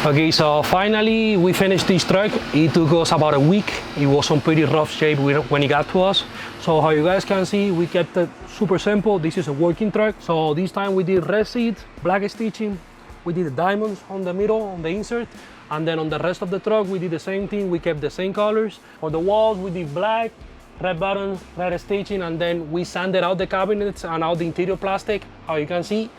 Okay, so finally we finished this truck. It took us about a week. It was in pretty rough shape when it got to us. So how you guys can see, we kept it super simple. This is a working truck. So this time we did red seats, black stitching. We did the diamonds on the middle, on the insert. And then on the rest of the truck, we did the same thing. We kept the same colors. For the walls, we did black, red buttons, red stitching, and then we sanded out the cabinets and out the interior plastic, how you can see.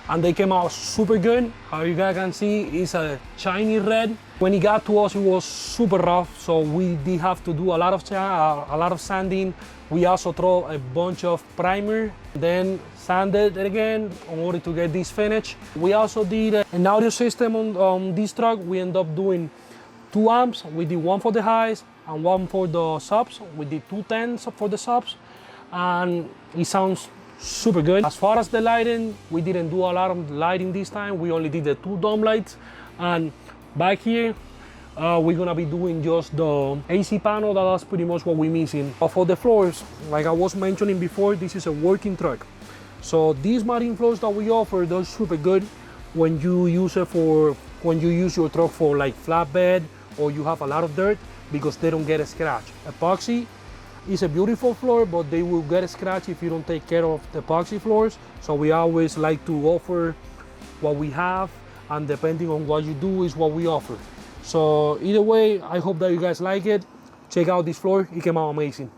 And they came out super good. How you guys can see, it's a shiny red. When it got to us, it was super rough, so we did have to do a lot of sanding. We also throw a bunch of primer, then sanded it again in order to get this finish. We also did an audio system on this truck. We end up doing 2 amps. We did one for the highs and one for the subs. We did 2 10s for the subs, and it sounds super good. As far as the lighting, we didn't do a lot of lighting this time. We only did the 2 dome lights, and back here we're gonna be doing just the AC panel. That's pretty much what we're missing. For the floors, like I was mentioning before, this is a working truck, so these matting floors that we offer, they're super good when you use your truck for like flatbed or you have a lot of dirt, because they don't get a scratch. Epoxy is a beautiful floor, but they will get a scratch if you don't take care of the epoxy floors. So we always like to offer what we have, and depending on what you do is what we offer. So either way, I hope that you guys like it. Check out this floor, it came out amazing.